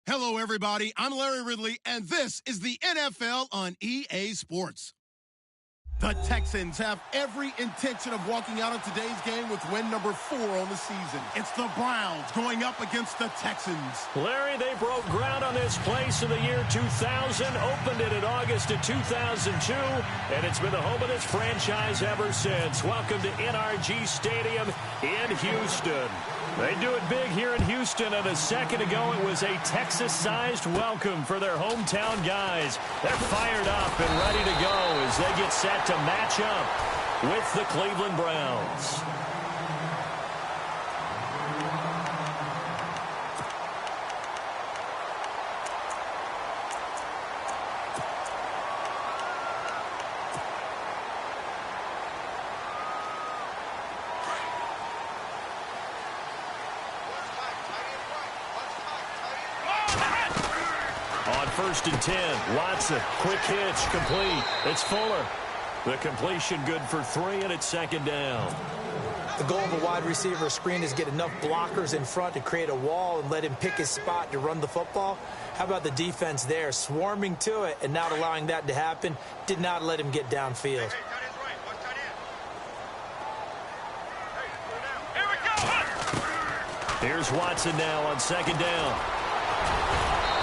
Hello, everybody. I'm Larry Ridley, and this is the NFL on EA Sports. The Texans have every intention of walking out of today's game with win number 4 on the season. It's the Browns going up against the Texans. Larry, they broke ground on this place in the year 2000, opened it in August of 2002, and it's been the home of this franchise ever since. Welcome to NRG Stadium in Houston. They do it big here in Houston, and a second ago it was a Texas-sized welcome for their hometown guys. They're fired up and ready to go as they get set to match up with the Cleveland Browns. On 1st and 10, Watson, quick hitch, complete. It's Fuller. The completion good for 3, and it's 2nd down. The goal of a wide receiver screen is get enough blockers in front to create a wall and let him pick his spot to run the football. How about the defense there, swarming to it and not allowing that to happen? Did not let him get downfield. Here's Watson now on 2nd down.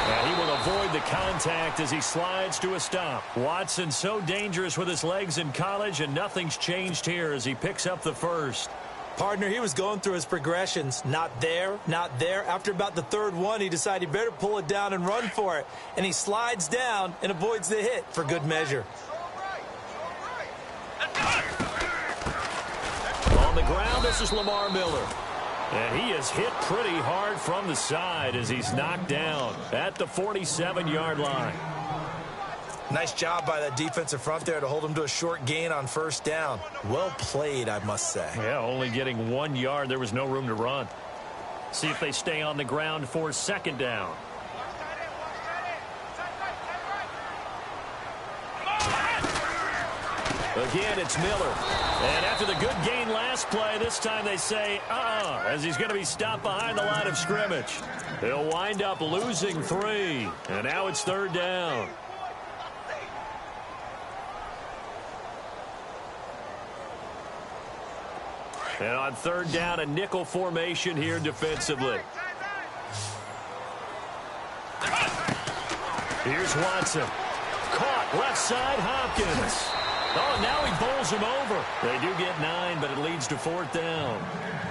And he will avoid the contact as he slides to a stop. Watson so dangerous with his legs in college, and nothing's changed here as he picks up the first. Partner, he was going through his progressions. Not there, not there. After about the 3rd one, he decided he better pull it down and run for it. And he slides down and avoids the hit for good measure. On the ground, this is Lamar Miller. And he is hit pretty hard from the side as he's knocked down at the 47-yard line. Nice job by that defensive front there to hold him to a short gain on 1st down. Well played, I must say. Yeah, only getting 1 yard. There was no room to run. See if they stay on the ground for 2nd down. Again, it's Miller. And after the good gain last play, this time they say, as he's going to be stopped behind the line of scrimmage. He'll wind up losing 3. And now it's 3rd down. And on 3rd down, a nickel formation here defensively. Here's Watson. Caught left side, Hopkins. Oh, now he bowls him over. They do get 9, but it leads to 4th down.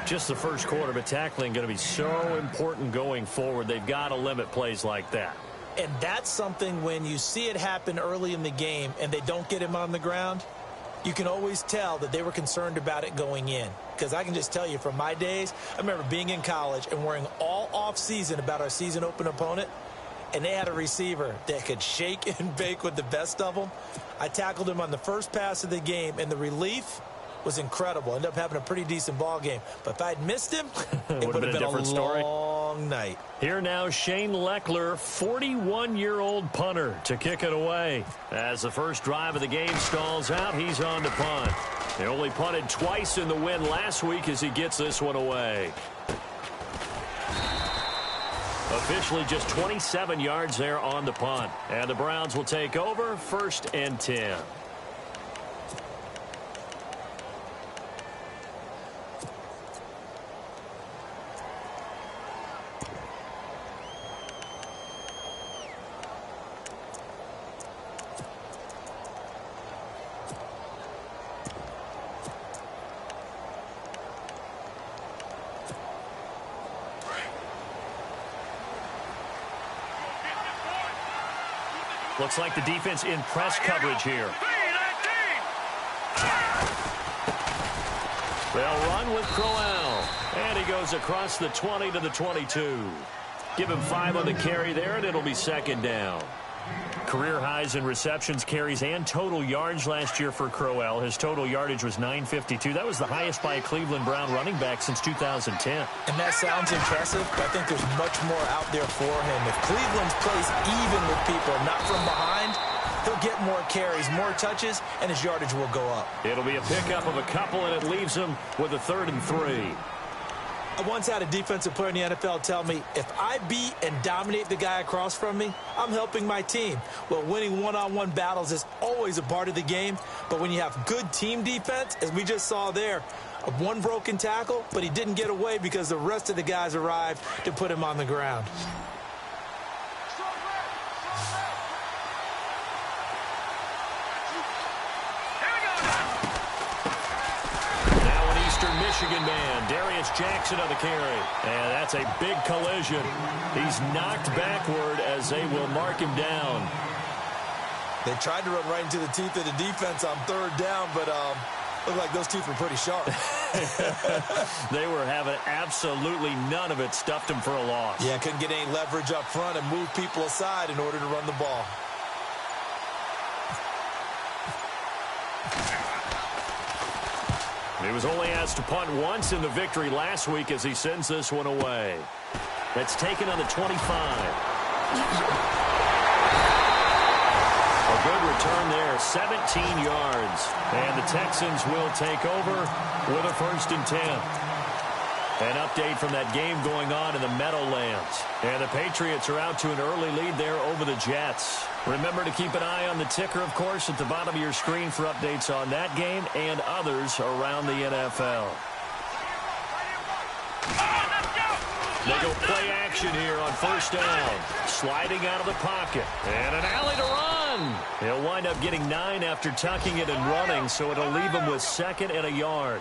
Just the first quarter, but tackling going to be so important going forward. They've got to limit plays like that. And that's something when you see it happen early in the game and they don't get him on the ground, you can always tell that they were concerned about it going in. Because I can just tell you from my days, I remember being in college and worrying all off-season about our season open opponent. And they had a receiver that could shake and bake with the best of them. I tackled him on the first pass of the game, and the relief was incredible. Ended up having a pretty decent ball game. But if I'd missed him, it would have been a different long night. Here now, Shane Leckler, 41-year-old punter to kick it away. As the first drive of the game stalls out, he's on to punt. He only punted twice in the win last week as he gets this one away. Officially just 27 yards there on the punt. And the Browns will take over 1st and 10. Looks like the defense in press coverage here. They'll run with Crowell. And he goes across the 20 to the 22. Give him 5 on the carry there, and it'll be 2nd down. Career highs in receptions, carries, and total yards last year for Crowell. His total yardage was 952. That was the highest by a Cleveland Brown running back since 2010. And that sounds impressive, but I think there's much more out there for him. If Cleveland plays even with people, not from behind, he'll get more carries, more touches, and his yardage will go up. It'll be a pickup of a couple, and it leaves him with a 3rd and 3. I once had a defensive player in the NFL tell me, if I beat and dominate the guy across from me, I'm helping my team. Well, winning one-on-one battles is always a part of the game, but when you have good team defense, as we just saw there, one broken tackle, but he didn't get away because the rest of the guys arrived to put him on the ground. Michigan man, Darius Jackson on the carry. And that's a big collision. He's knocked backward as they will mark him down. They tried to run right into the teeth of the defense on third down, but looked like those teeth were pretty sharp. They were having absolutely none of it. Stuffed him for a loss. Yeah, couldn't get any leverage up front and move people aside in order to run the ball. He was only asked to punt once in the victory last week as he sends this one away. That's taken on the 25. A good return there, 17 yards. And the Texans will take over with a 1st and 10. An update from that game going on in the Meadowlands. And the Patriots are out to an early lead there over the Jets. Remember to keep an eye on the ticker, of course, at the bottom of your screen for updates on that game and others around the NFL. They go play action here on 1st down. Sliding out of the pocket. And an alley to run. He'll wind up getting 9 after tucking it and running, so it'll leave him with 2nd and a yard.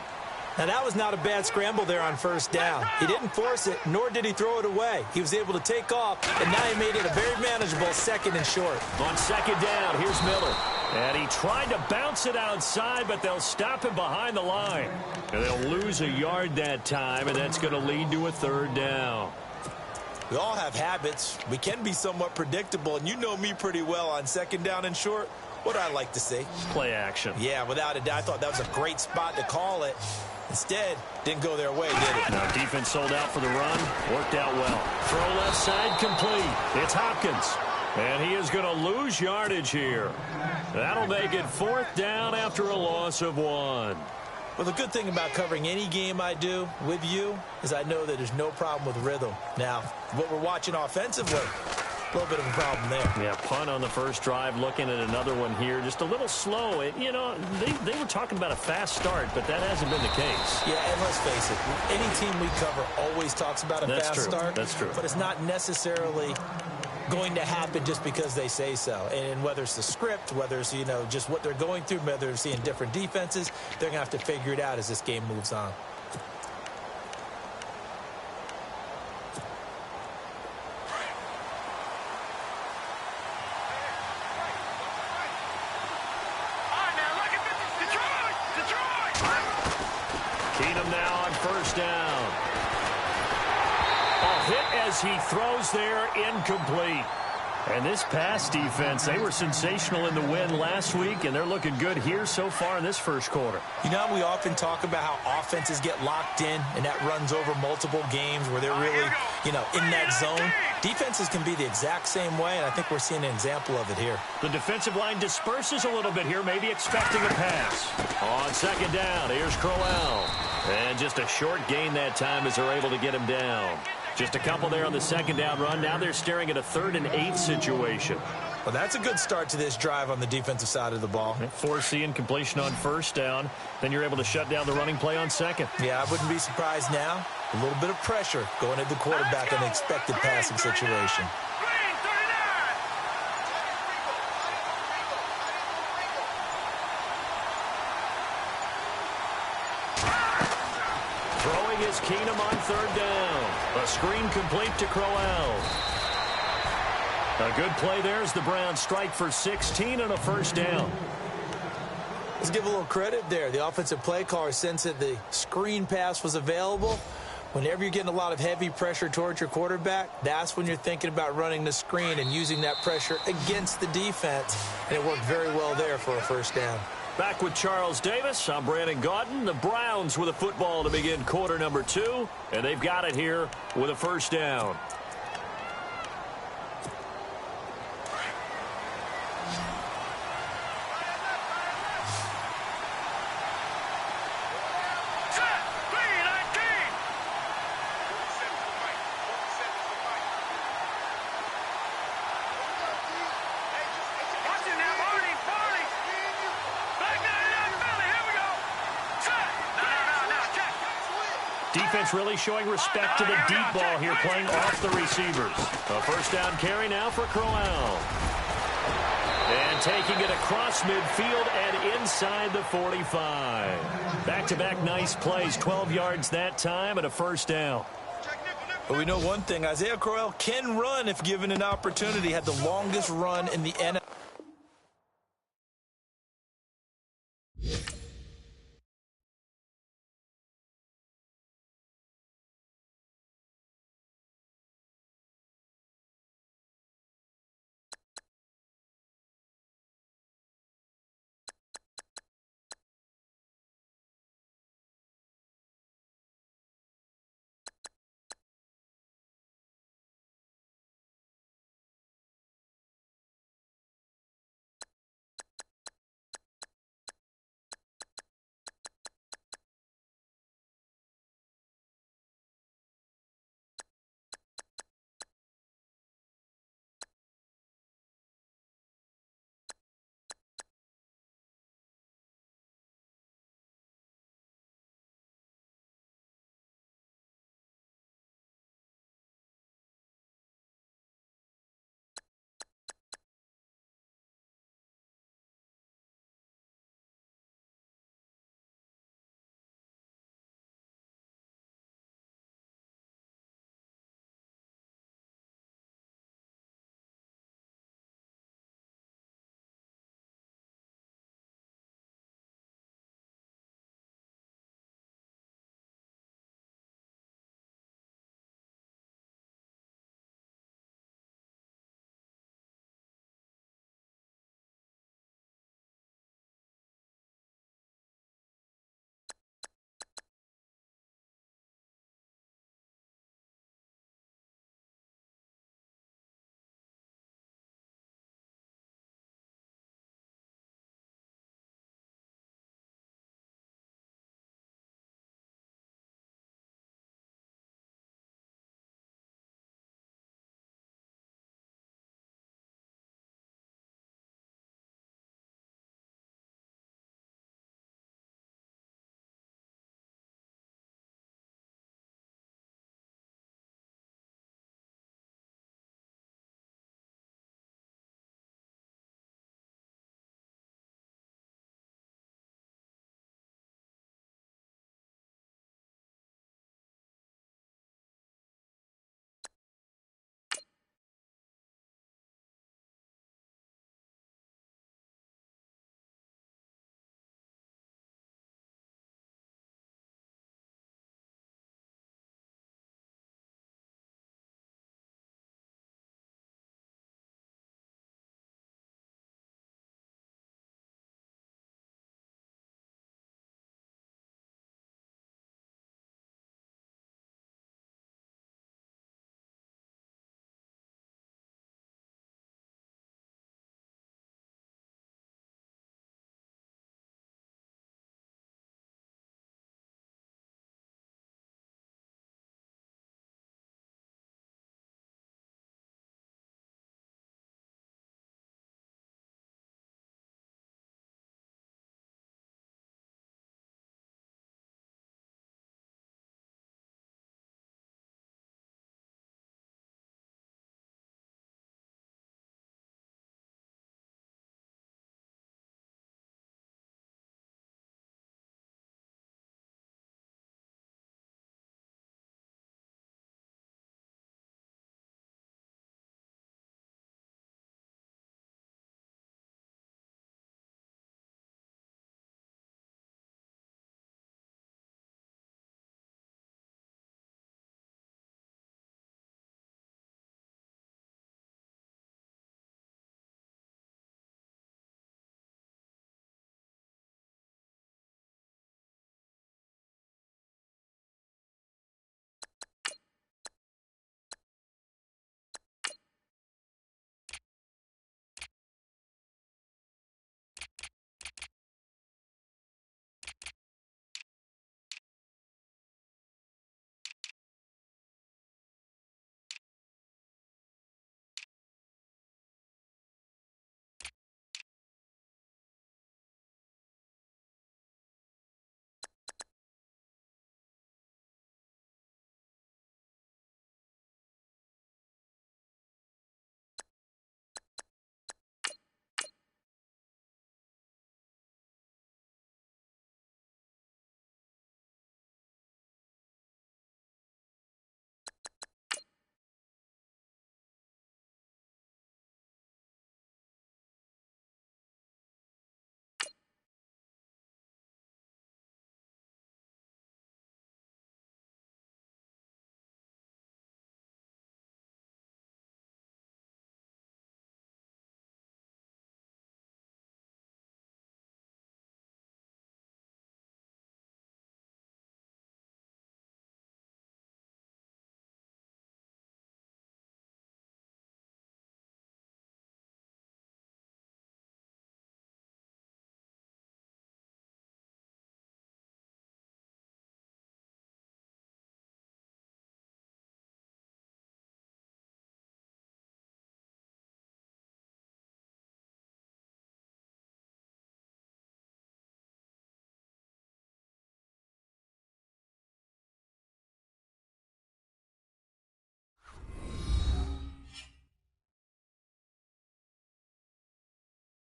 Now, that was not a bad scramble there on 1st down. He didn't force it, nor did he throw it away. He was able to take off, and now he made it a very manageable 2nd and short. On 2nd down, here's Miller. And he tried to bounce it outside, but they'll stop him behind the line. And they'll lose a yard that time, and that's going to lead to a 3rd down. We all have habits. We can be somewhat predictable, and you know me pretty well on 2nd down and short. What do I like to see? Play action. Yeah, without a doubt. I thought that was a great spot to call it. Instead, didn't go their way, did it? Now, defense sold out for the run. Worked out well. Throw left side complete. It's Hopkins. And he is going to lose yardage here. That'll make it 4th down after a loss of 1. Well, the good thing about covering any game I do with you is I know that there's no problem with rhythm. Now, what we're watching offensively, a little bit of a problem there. Yeah, punt on the first drive, looking at another one here. Just a little slow. You know, they were talking about a fast start, but that hasn't been the case. Yeah, and let's face it, any team we cover always talks about a fast start. That's true. But it's not necessarily going to happen just because they say so. And whether it's the script, whether it's, you know, just what they're going through, whether they're seeing different defenses, they're going to have to figure it out as this game moves on. Keenum now on 1st down. A hit as he throws there, incomplete. And this pass defense, they were sensational in the win last week, and they're looking good here so far in this 1st quarter. You know, we often talk about how offenses get locked in, and that runs over multiple games where they're really, you know, in that zone. Defenses can be the exact same way, and I think we're seeing an example of it here. The defensive line disperses a little bit here, maybe expecting a pass. On 2nd down, here's Crowell. And just a short gain that time as they're able to get him down. Just a couple there on the 2nd down run. Now they're staring at a 3rd and 8 situation. Well, that's a good start to this drive on the defensive side of the ball. Forcing incompletion on 1st down. Then you're able to shut down the running play on 2nd. Yeah, I wouldn't be surprised now. A little bit of pressure going at the quarterback in an expected passing situation. Throwing is Keenum on 3rd down. A screen complete to Crowell. A good play there as the Browns strike for 16 and a 1st down. Let's give a little credit there. The offensive play caller sensed that the screen pass was available. Whenever you're getting a lot of heavy pressure towards your quarterback, that's when you're thinking about running the screen and using that pressure against the defense. And it worked very well there for a 1st down. Back with Charles Davis, I'm Brandon Gaudin. The Browns with a football to begin quarter number 2, and they've got it here with a 1st down. Defense really showing respect to the deep ball here, playing off the receivers. A first down carry now for Crowell. And taking it across midfield and inside the 45. Back-to-back nice plays, 12 yards that time and a first down. But we know one thing, Isaiah Crowell can run if given an opportunity. Had the longest run in the NFL.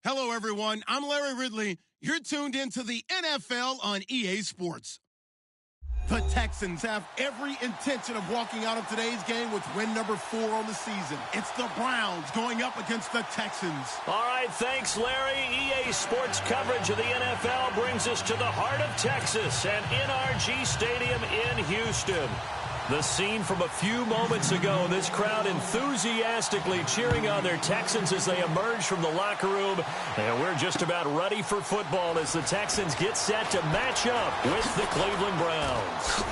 Hello, everyone. I'm Larry Ridley. You're tuned into the NFL on EA Sports. The Texans have every intention of walking out of today's game with win number 4 on the season. It's the Browns going up against the Texans. All right, thanks, Larry. EA Sports coverage of the NFL brings us to the heart of Texas and NRG Stadium in Houston. The scene from a few moments ago, this crowd enthusiastically cheering on their Texans as they emerge from the locker room. And we're just about ready for football as the Texans get set to match up with the Cleveland Browns.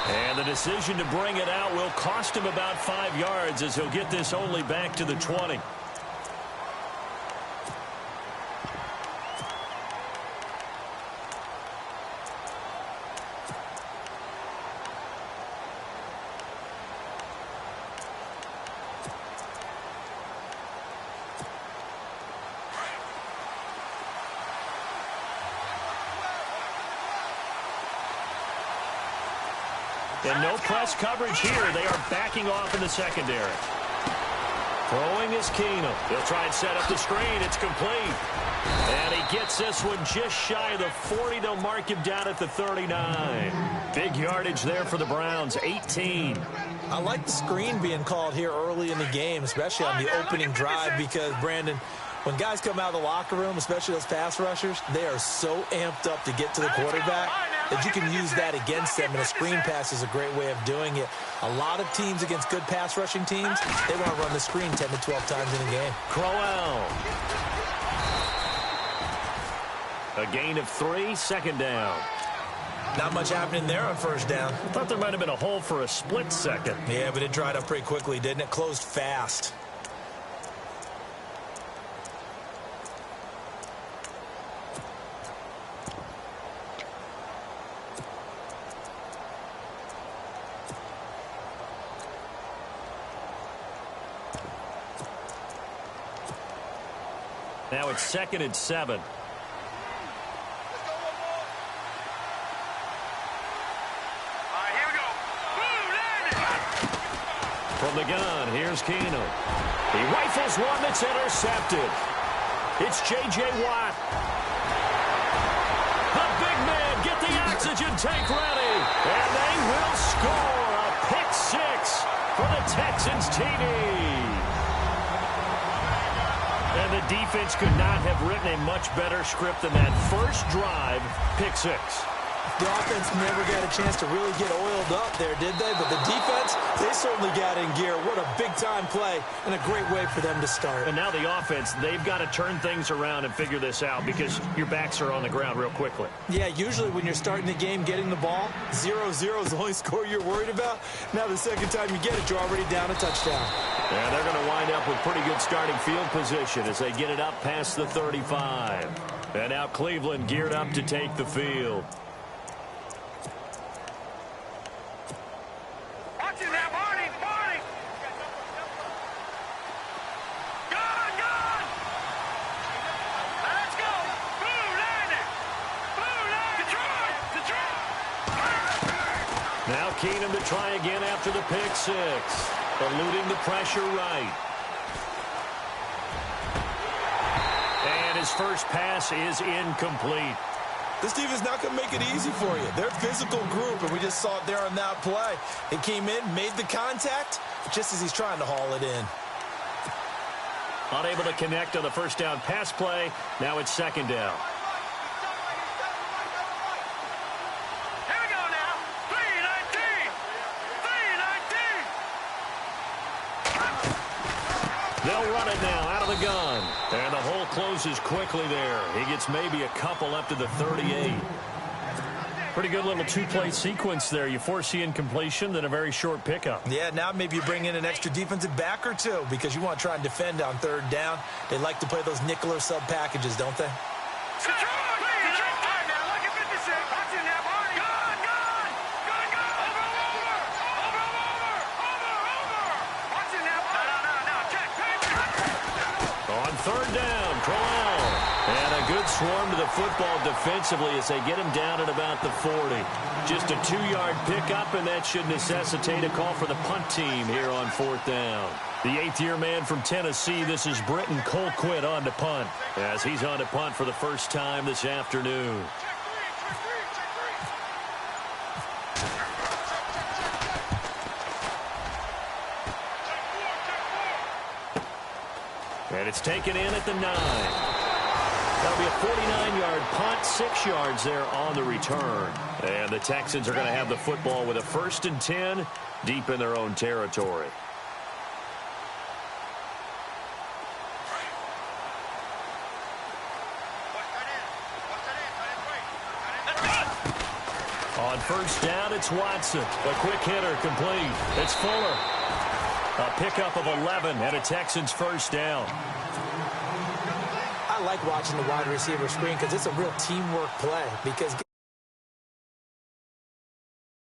And the decision to bring it out will cost him about 5 yards as he'll get this only back to the 20. And no press coverage here. They are backing off in the secondary. Throwing is Keenum. He'll try and set up the screen. It's complete. And he gets this one just shy of the 40. They'll mark him down at the 39. Big yardage there for the Browns, 18. I like the screen being called here early in the game, especially on the opening drive, because, Brandon, when guys come out of the locker room, especially those pass rushers, they are so amped up to get to the quarterback that you can use that against them, and a screen pass is a great way of doing it. A lot of teams against good pass rushing teams, they want to run the screen 10 to 12 times in a game. Crowell. A gain of 3, second down. Not much happening there on first down. I thought there might have been a hole for a split second. Yeah, but it dried up pretty quickly, didn't it? Closed fast. Now it's 2nd and 7. From the gun, here's Keenum. He rifles one that's intercepted. It's J.J. Watt. The big man, get the oxygen tank ready. And they will score a pick 6 for the Texans TD. And the defense could not have written a much better script than that first drive, pick 6. The offense never got a chance to really get oiled up there, did they? But the defense, they certainly got in gear. What a big-time play and a great way for them to start. And now the offense, they've got to turn things around and figure this out because your backs are on the ground real quickly. Yeah, usually when you're starting the game getting the ball, 0-0 is the only score you're worried about. Now the second time you get it, you're already down a touchdown. And they're going to wind up with pretty good starting field position as they get it up past the 35. And now Cleveland geared up to take the field. Now Keenum to try again after the pick 6. Eluding the pressure right. And his first pass is incomplete. This team is not going to make it easy for you. They're a physical group, and we just saw it there on that play. He came in, made the contact, just as he's trying to haul it in. Unable to connect on the first down pass play. Now it's 2nd down. They'll run it now out of the gun. And the hole closes quickly there. He gets maybe a couple up to the 38. Pretty good little two-play sequence there. You force the incompletion, then a very short pickup. Yeah, now maybe you bring in an extra defensive back or two because you want to try and defend on 3rd down. They like to play those nickel or sub packages, don't they? swarm to the football defensively as they get him down at about the 40. Just a 2-yard pickup, and that should necessitate a call for the punt team here on 4th down. The 8th-year man from Tennessee, this is Britton Colquitt on to punt, as he's on to punt for the first time this afternoon. And it's taken in at the 9. That'll be a 49-yard punt, 6 yards there on the return. And the Texans are going to have the football with a 1st and 10 deep in their own territory. On 1st down, it's Watson. A quick hitter complete. It's Fuller. A pickup of 11 and a Texans 1st down. I like watching the wide receiver screen because it's a real teamwork play because